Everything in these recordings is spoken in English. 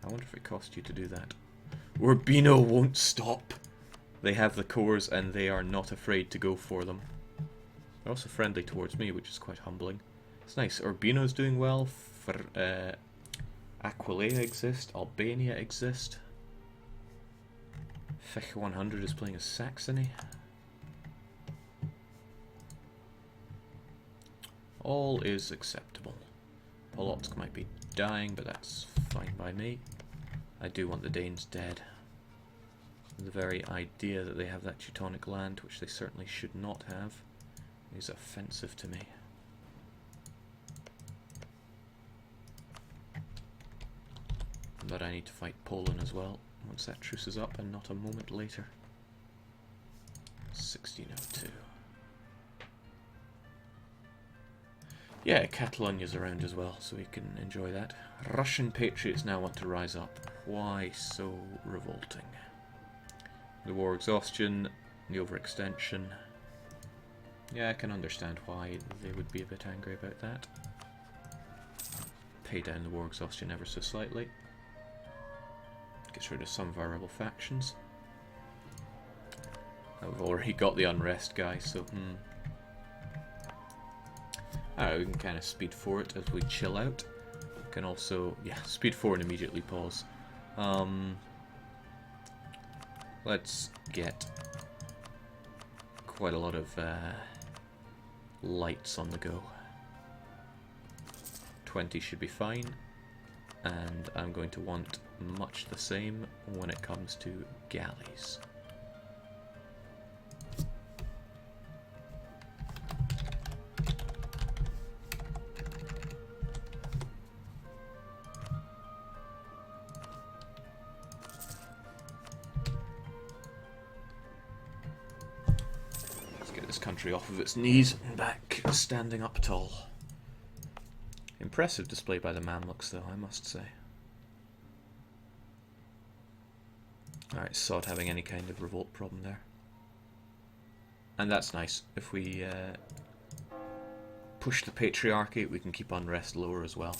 I wonder if it cost you to do that. Urbino won't stop! They have the cores and they are not afraid to go for them. They're also friendly towards me, which is quite humbling. It's nice. Urbino's doing well. Aquileia exist. Albania exist. Fech 100 is playing as Saxony. All is acceptable. Polotsk might be dying, but that's fine by me. I do want the Danes dead. The very idea that they have that Teutonic land, which they certainly should not have, is offensive to me. But I need to fight Poland as well, once that truce is up, and not a moment later. 1602. Yeah, Catalonia's around as well, so we can enjoy that. Russian patriots now want to rise up. Why so revolting? The war exhaustion, the overextension. Yeah, I can understand why they would be a bit angry about that. Pay down the war exhaustion ever so slightly. Gets rid of some of our rebel factions. We've already got the unrest guy, so alright, we can kind of speed forward as we chill out. We can also, yeah, speed forward and immediately pause. Let's get quite a lot of lights on the go. 20 should be fine, and I'm going to want much the same when it comes to galleys. Country off of its knees and back, standing up tall. Impressive display by the Mamluks, though, I must say. Alright, sod having any kind of revolt problem there. And that's nice. If we push the patriarchy, we can keep unrest lower as well.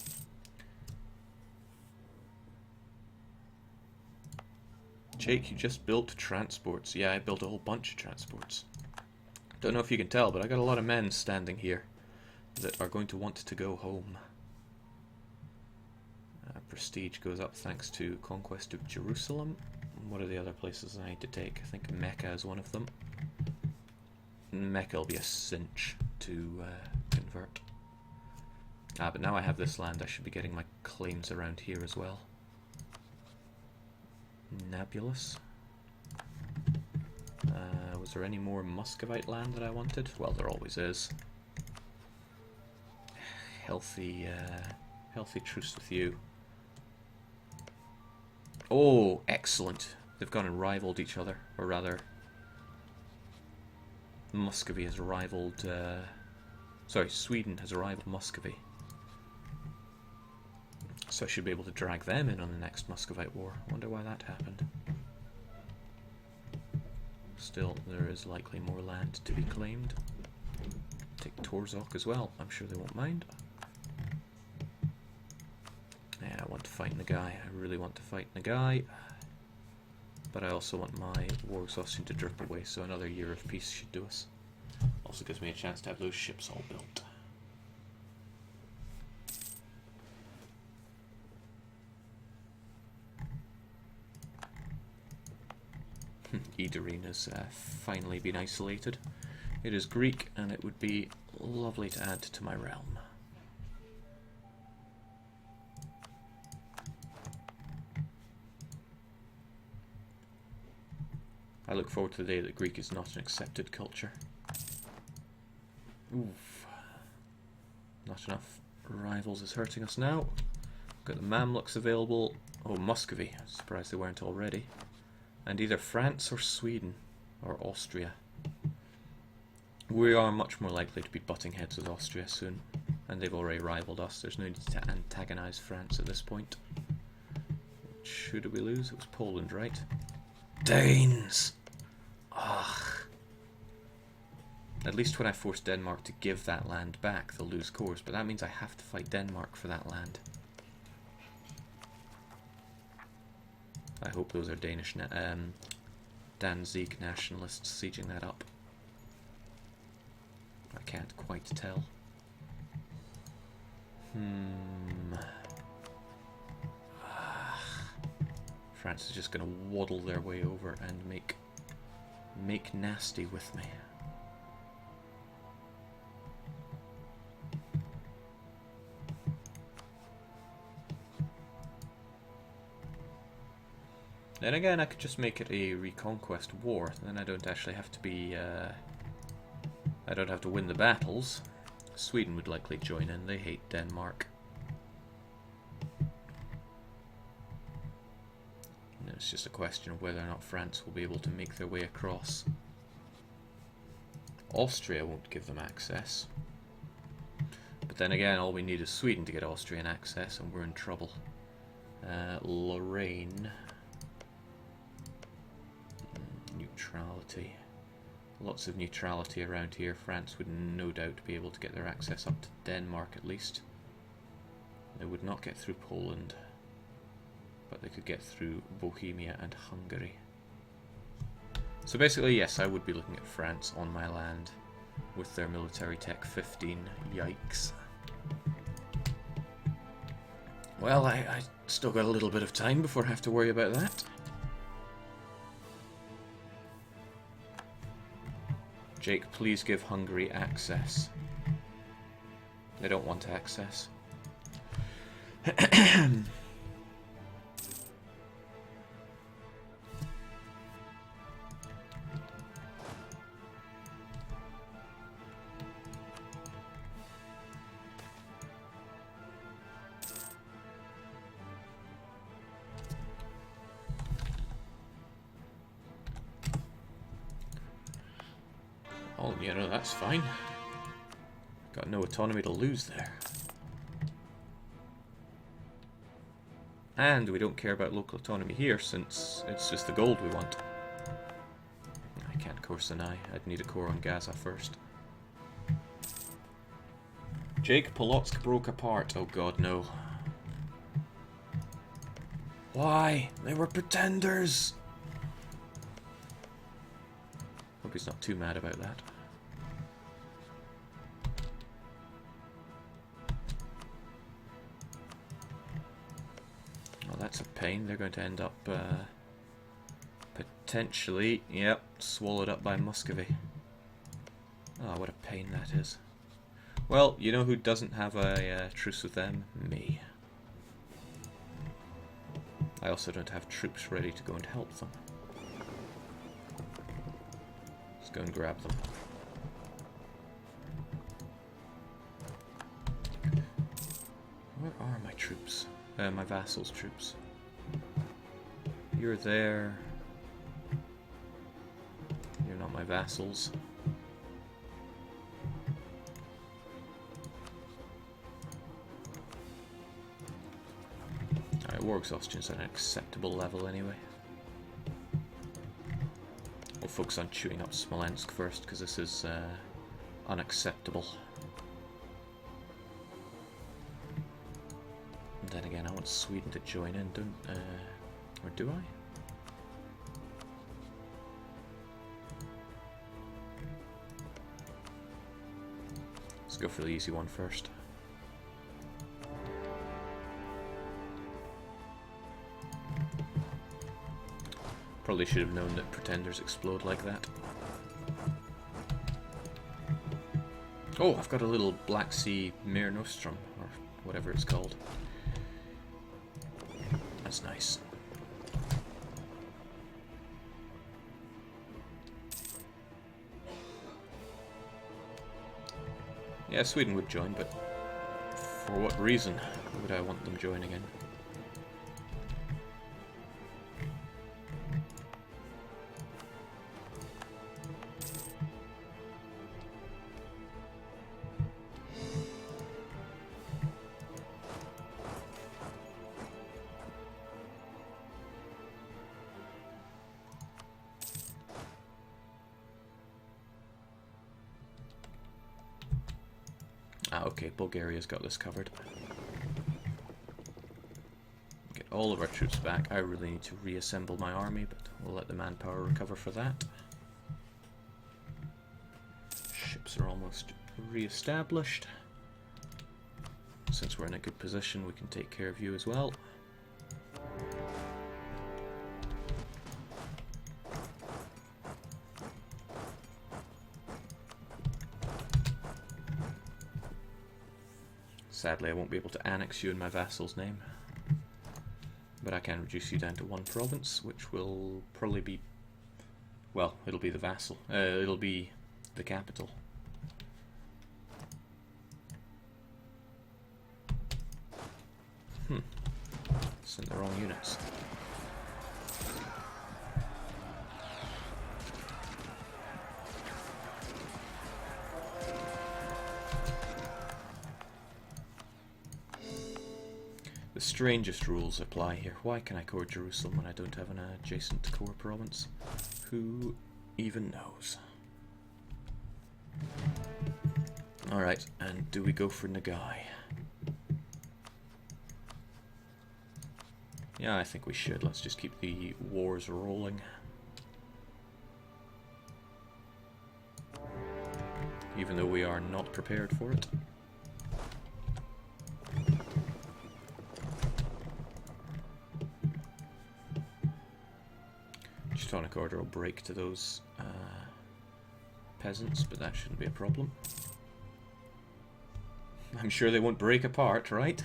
Jake, you just built transports. Yeah, I built a whole bunch of transports. Don't know if you can tell, but I got a lot of men standing here that are going to want to go home. Prestige goes up thanks to conquest of Jerusalem. What are the other places I need to take? I think Mecca is one of them. Mecca will be a cinch to convert. But now I have this land, I should be getting my claims around here as well. Nebulous. Was there any more Muscovite land that I wanted? Well, there always is. Healthy truce with you. Oh, excellent. They've gone and rivaled each other. Or rather, Muscovy has rivaled... sorry, Sweden has rivaled Muscovy. So I should be able to drag them in on the next Muscovite war. Wonder why that happened. Still, there is likely more land to be claimed. Take Torzok as well. I'm sure they won't mind. Yeah, I want to fight Nagai. I really want to fight Nagai. But I also want my war exhaustion to drip away, so another year of peace should do us. Also gives me a chance to have those ships all built. Edirene has finally been isolated. It is Greek, and it would be lovely to add to my realm. I look forward to the day that Greek is not an accepted culture. Oof. Not enough rivals is hurting us now. Got the Mamluks available. Oh, Muscovy. Surprised they weren't already. And either France or Sweden or Austria. We are much more likely to be butting heads with Austria soon, and they've already rivaled us. There's no need to antagonise France at this point. Who did we lose? It was Poland, right? Danes! Ugh. At least when I force Denmark to give that land back, they'll lose cores, but that means I have to fight Denmark for that land. I hope those are Danish, Danzig nationalists sieging that up. I can't quite tell. France is just going to waddle their way over and make nasty with me. Then again, I could just make it a reconquest war. Then I don't actually have to be. I don't have to win the battles. Sweden would likely join in. They hate Denmark. And it's just a question of whether or not France will be able to make their way across. Austria won't give them access. But then again, all we need is Sweden to get Austrian access, and we're in trouble. Lorraine. Neutrality. Lots of neutrality around here. France would no doubt be able to get their access up to Denmark at least. They would not get through Poland, but they could get through Bohemia and Hungary. So basically, yes, I would be looking at France on my land with their military tech 15. Yikes. Well, I still got a little bit of time before I have to worry about that. Jake, please give Hungary access. They don't want access. Oh, you know, that's fine. Got no autonomy to lose there. And we don't care about local autonomy here, since it's just the gold we want. I can't core Sinai. I'd need a core on Gaza first. Jake, Polotsk broke apart. Oh god, no. Why? They were pretenders! Hope he's not too mad about that. Well, that's a pain. They're going to end up potentially, yep, swallowed up by Muscovy. Oh, what a pain that is. Well, you know who doesn't have a truce with them? Me. I also don't have troops ready to go and help them. Let's go and grab them. Where are my troops? My vassals' troops. You're there. You're not my vassals. Alright, war exhaustion's at an acceptable level anyway. We'll focus on chewing up Smolensk first, because this is unacceptable. And then again, I want Sweden to join in, or do I? Let's go for the easy one first. Probably should have known that pretenders explode like that. Oh, I've got a little Black Sea Mare Nostrum, or whatever it's called. That's nice. Yeah, Sweden would join, but for what reason would I want them joining in? Ah, okay, Bulgaria's got this covered. Get all of our troops back. I really need to reassemble my army, but we'll let the manpower recover for that. Ships are almost re-established. Since we're in a good position, we can take care of you as well. Sadly, I won't be able to annex you in my vassal's name. But I can reduce you down to 1 province, which will probably be... well, it'll be the vassal. It'll be the capital. Sent the wrong units. The strangest rules apply here. Why can I core Jerusalem when I don't have an adjacent core province? Who even knows? Alright, and do we go for Nagai? Yeah, I think we should. Let's just keep the wars rolling. Even though we are not prepared for it. Teutonic Order will break to those peasants, but that shouldn't be a problem. I'm sure they won't break apart, right?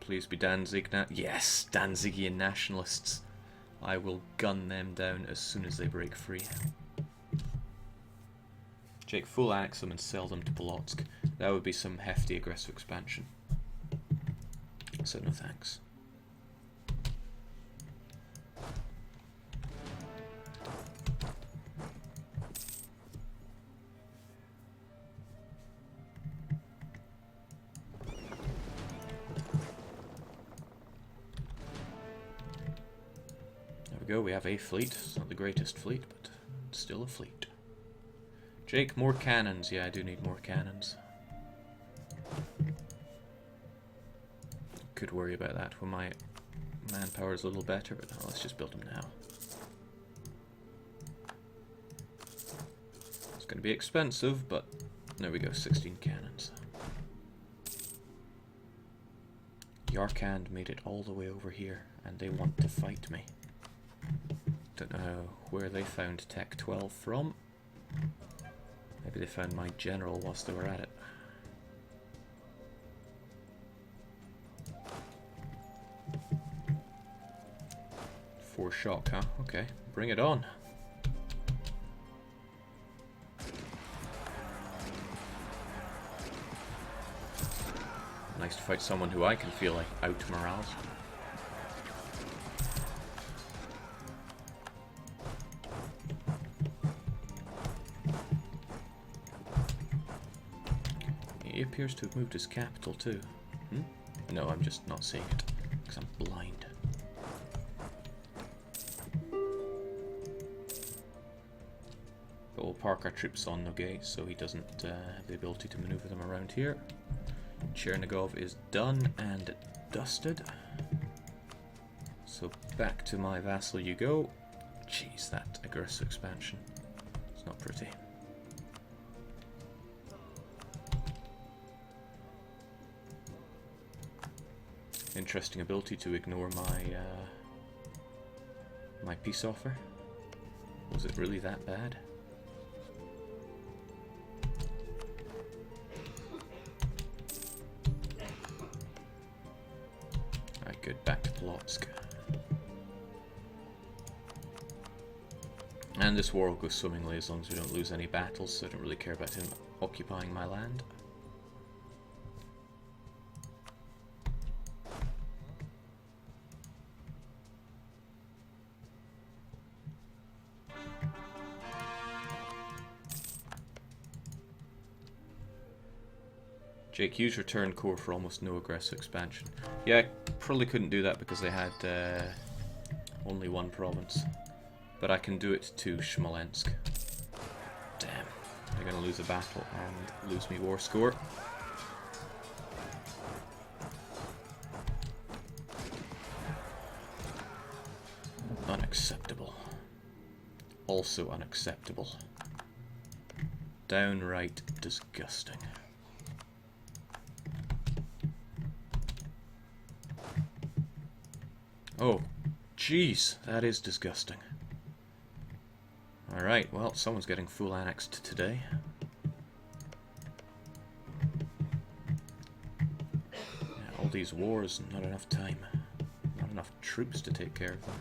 Please be Danzig now. Yes, Danzigian nationalists. I will gun them down as soon as they break free. Jake, full axe them and sell them to Polotsk. That would be some hefty aggressive expansion. So no thanks. We have a fleet. It's not the greatest fleet, but still a fleet. Jake, more cannons. Yeah, I do need more cannons. Could worry about that when my manpower is a little better, but no, let's just build them now. It's going to be expensive, but there we go, 16 cannons. Yarkand made it all the way over here, and they want to fight me. Don't know where they found Tech 12 from. Maybe they found my general whilst they were at it. Four shock, huh? Okay, bring it on. Nice to fight someone who I can feel like out morale. He appears to have moved his capital too. No, I'm just not seeing it because I'm blind. But we'll park our troops on Nogay so he doesn't have the ability to maneuver them around here. Chernigov is done and dusted. So back to my vassal you go. Jeez, that aggressive expansion. It's not pretty. Interesting ability to ignore my my peace offer. Was it really that bad? Alright, good. Back to Polotsk. And this war will go swimmingly as long as we don't lose any battles, so I don't really care about him occupying my land. JQ's return core for almost no aggressive expansion. Yeah, I probably couldn't do that because they had only one province. But I can do it to Smolensk. Damn, they're going to lose a battle and lose me war score. Unacceptable. Also unacceptable. Downright disgusting. Oh, jeez, that is disgusting. Alright, well, someone's getting full annexed today. Yeah, all these wars, not enough time. Not enough troops to take care of them.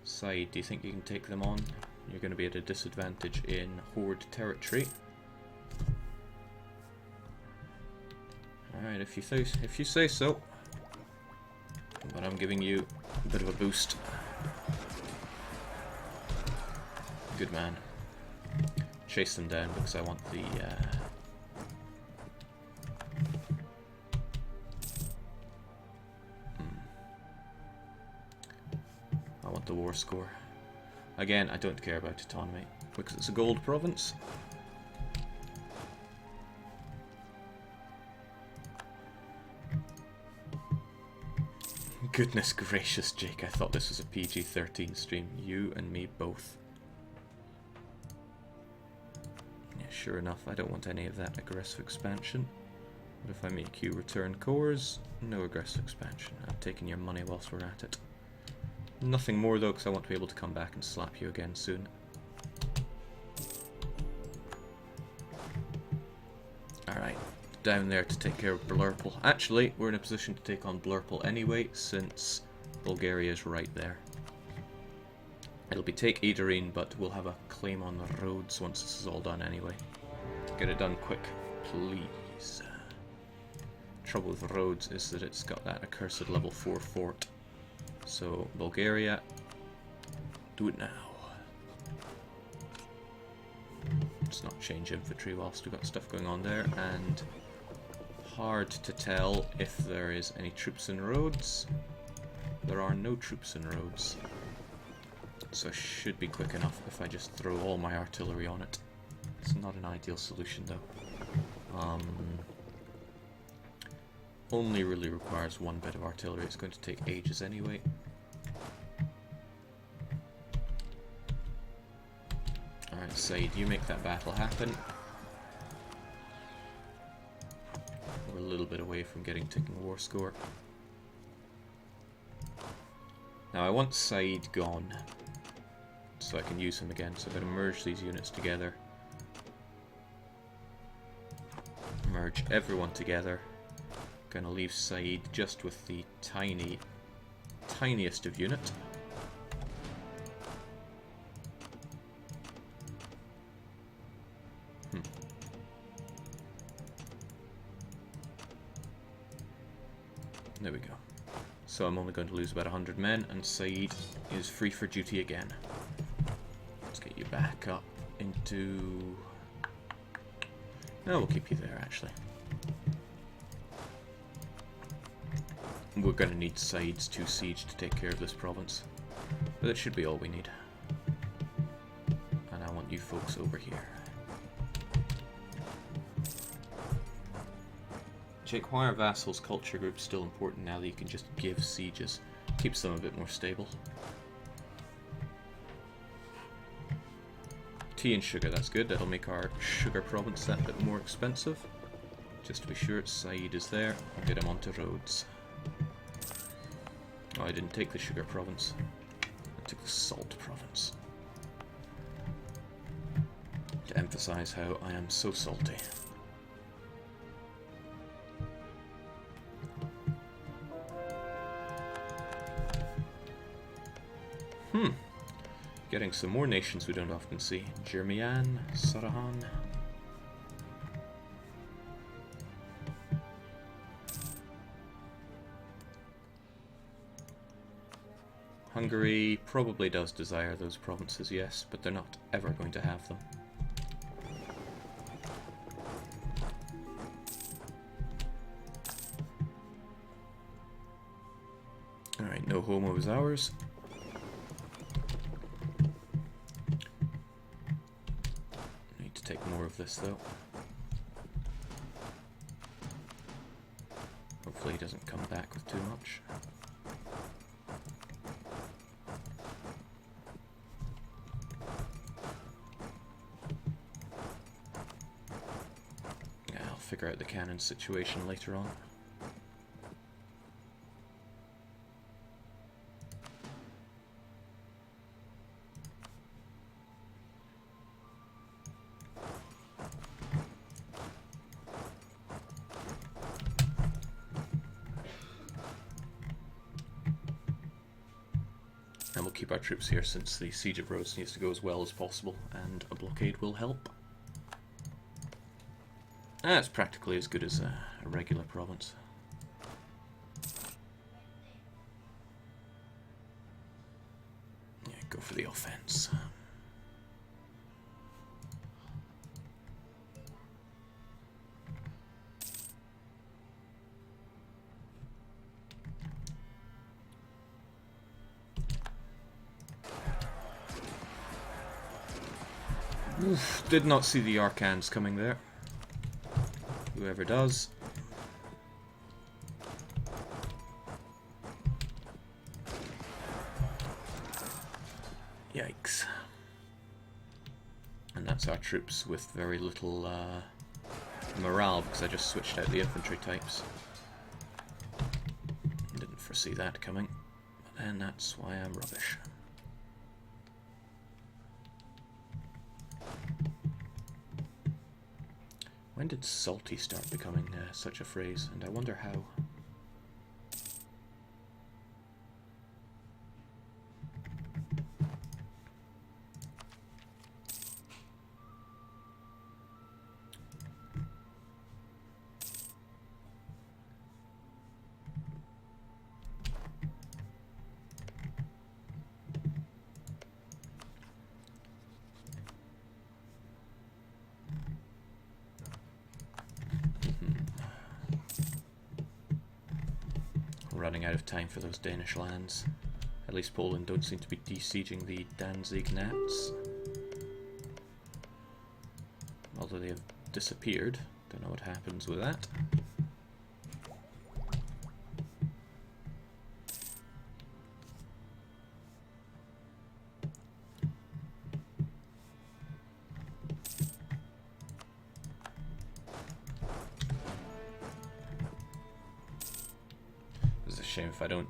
Side, do you think you can take them on? You're going to be at a disadvantage in Horde territory. Alright, if you say so. But I'm giving you a bit of a boost. Good man. Chase them down because I want the I want the war score. Again, I don't care about autonomy because it's a gold province. Goodness gracious, Jake, I thought this was a PG-13 stream. You and me both. Yeah, sure enough, I don't want any of that aggressive expansion. But if I make you return cores, no aggressive expansion. I'm taking your money whilst we're at it. Nothing more though, because I want to be able to come back and slap you again soon. Alright. Down there to take care of Blurple. Actually, we're in a position to take on Blurple anyway, since Bulgaria is right there. It'll be take Edirene, but we'll have a claim on the roads once this is all done anyway. Get it done quick, please. Trouble with roads is that it's got that accursed level 4 fort. So, Bulgaria, do it now. Let's not change infantry whilst we've got stuff going on there, and hard to tell if there is any troops in roads. There are no troops in roads. So it should be quick enough if I just throw all my artillery on it. It's not an ideal solution though. Only really requires one bit of artillery. It's going to take ages anyway. Alright, Said, you make that battle happen. We're a little bit away from getting ticking war score. Now I want Said gone, so I can use him again, so I'm going to merge these units together. Merge everyone together. Going to leave Said just with the tiniest of unit. There we go. So I'm only going to lose about 100 men, and Said is free for duty again. Let's get you back up into... No, we'll keep you there, actually. We're going to need Said's 2 siege to take care of this province. But that should be all we need. And I want you folks over here. Jake, why are vassals culture groups still important now that you can just give sieges? Keeps them a bit more stable. Tea and sugar, that's good. That'll make our sugar province that bit more expensive. Just to be sure, Said is there. I'll get him onto roads. Oh, I didn't take the sugar province. I took the salt province. To emphasize how I am so salty. Getting some more nations we don't often see. Jermian, Sarahan. Hungary probably does desire those provinces, yes, but they're not ever going to have them. Alright, no homo is ours. Need to take more of this though. Hopefully he doesn't come back with too much. figure out the cannon situation later on. And we'll keep our troops here since the Siege of Rhodes needs to go as well as possible, and a blockade will help. It's practically as good as a regular province. Yeah, go for the offense. Oof, did not see the Arcans coming there. Whoever does. Yikes. And that's our troops with very little morale, because I just switched out the infantry types. Didn't foresee that coming, but then that's why I'm rubbish. When did salty start becoming such a phrase? And I wonder how. Running out of time for those Danish lands. At least Poland don't seem to be besieging the Danzig Gnats. Although they have disappeared. Don't know what happens with that. Shame if I don't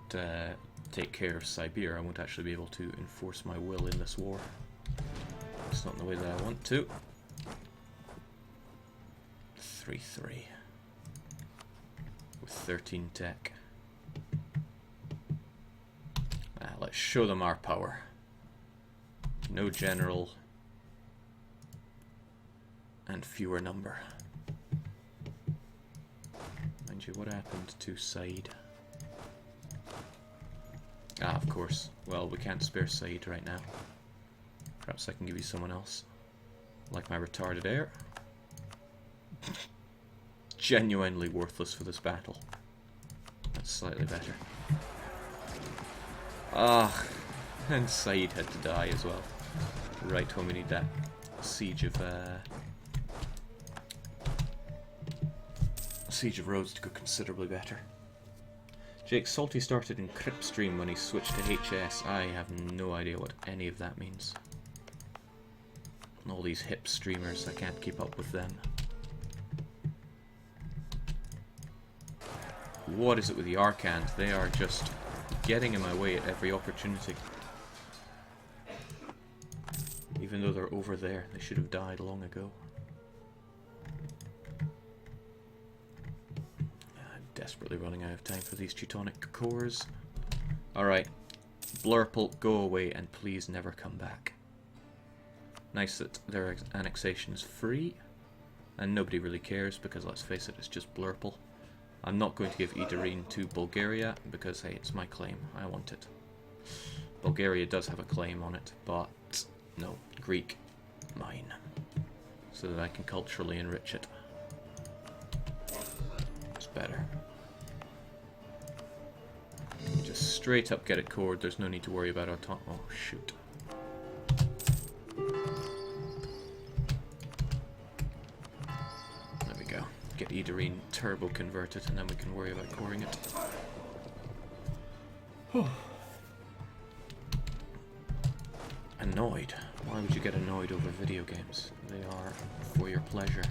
take care of Siberia, I won't actually be able to enforce my will in this war. It's not in the way that I want to. 3-3 with 13 tech. Let's show them our power. No general and fewer number. Mind you, what happened to Said? Ah, of course. Well, we can't spare Said right now. Perhaps I can give you someone else. Like my retarded heir. Genuinely worthless for this battle. That's slightly better. Ah, and Said had to die as well. Right when we need that Siege of Rhodes to go considerably better. Jake, Salty started in Cripstream when he switched to HS. I have no idea what any of that means. And all these hip streamers, I can't keep up with them. What is it with the Arcans? They are just getting in my way at every opportunity. Even though they're over there, they should have died long ago. Desperately running out of time for these Teutonic cores. Alright, Blurple, go away and please never come back. Nice that their annexation is free, and nobody really cares because, let's face it, it's just Blurple. I'm not going to give Idarine to Bulgaria because, hey, it's my claim. I want it. Bulgaria does have a claim on it, but no, Greek, mine. So that I can culturally enrich it. It's better. Just straight up get it cored, there's no need to worry about autonomy. Oh, shoot. There we go. Get Idarine turbo converted and then we can worry about coring it. Annoyed? Why would you get annoyed over video games? They are for your pleasure.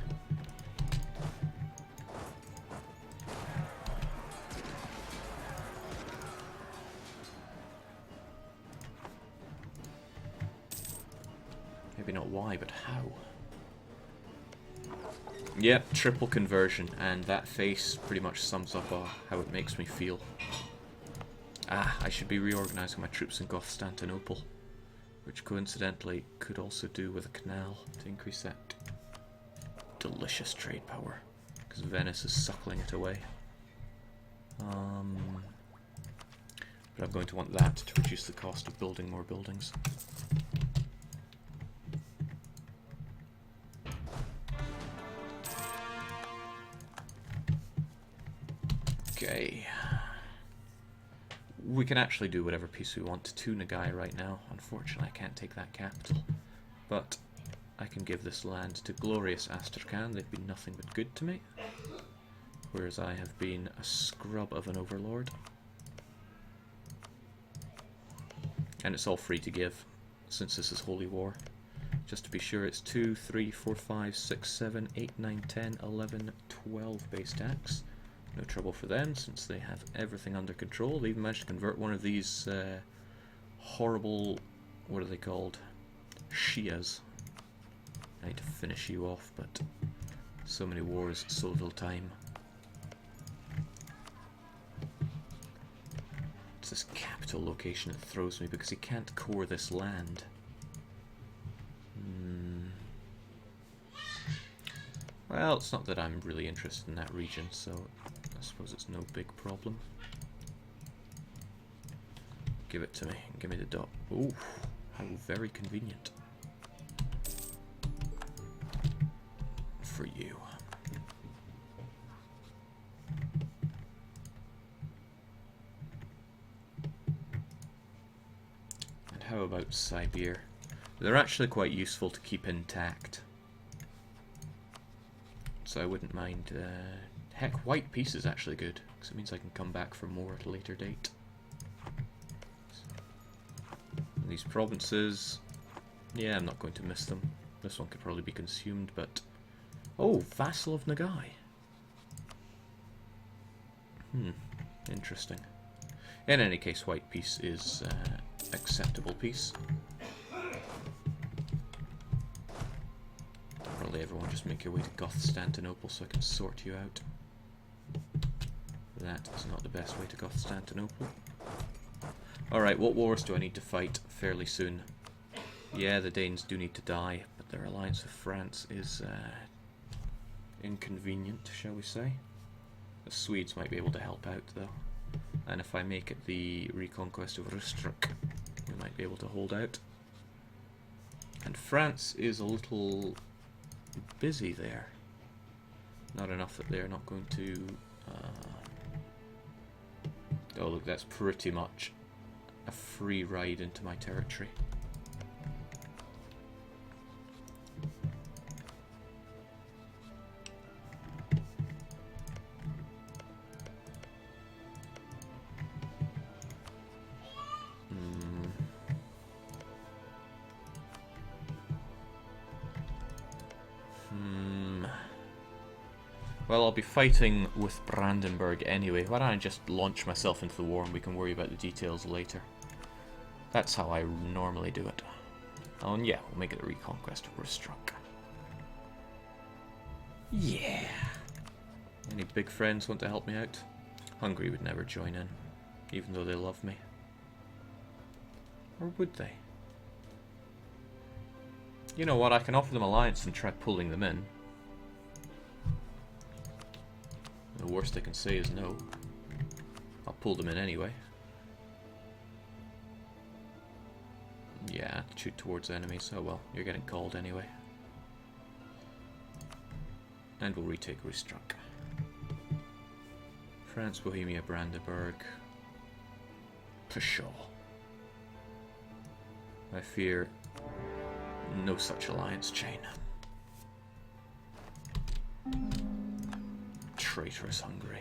Maybe not why, but how. Yep, triple conversion, and that face pretty much sums up how it makes me feel. Ah, I should be reorganising my troops in Constantinople, which coincidentally could also do with a canal to increase that delicious trade power, because Venice is suckling it away. But I'm going to want that to reduce the cost of building more buildings. Okay. We can actually do whatever piece we want to Nagai right now. Unfortunately, I can't take that capital. But I can give this land to glorious Astrakhan. They've been nothing but good to me. Whereas I have been a scrub of an overlord. And it's all free to give, since this is Holy War. Just to be sure, it's 2, 3, 4, 5, 6, 7, 8, 9, 10, 11, 12 base tax. No trouble for them, since they have everything under control. They even managed to convert one of these horrible, what are they called? Shias. I need to finish you off, but so many wars, so little time. It's this capital location that throws me, because he can't core this land. Well, it's not that I'm really interested in that region, so I suppose it's no big problem. Give it to me. Give me the dot. Ooh, how very convenient. For you. And how about Siberia? They're actually quite useful to keep intact. So I wouldn't mind. Heck, white peace is actually good, because it means I can come back for more at a later date. And these provinces, yeah, I'm not going to miss them. This one could probably be consumed, but... Oh, vassal of Nagai. Interesting. In any case, white peace is acceptable peace. Probably everyone just make your way to Constantinople so I can sort you out. That is not the best way to Constantinople. Alright, what wars do I need to fight fairly soon? Yeah, the Danes do need to die, but their alliance with France is inconvenient, shall we say. The Swedes might be able to help out, though. And if I make it the reconquest of Rustruk, we might be able to hold out. And France is a little busy there. Not enough that they're not going to... Oh look, that's pretty much a free ride into my territory. Well, I'll be fighting with Brandenburg anyway. Why don't I just launch myself into the war and we can worry about the details later. That's how I normally do it. Oh, and yeah, we'll make it a reconquest of Rustruk. Yeah! Any big friends want to help me out? Hungary would never join in, even though they love me. Or would they? You know what, I can offer them alliance and try pulling them in. The worst they can say is no. I'll pull them in anyway. Yeah, attitude towards enemies. Oh well, you're getting called anyway. And we'll retake Rustruk. France, Bohemia, Brandenburg. Pshaw. I fear no such alliance chain. Traitorous Hungary.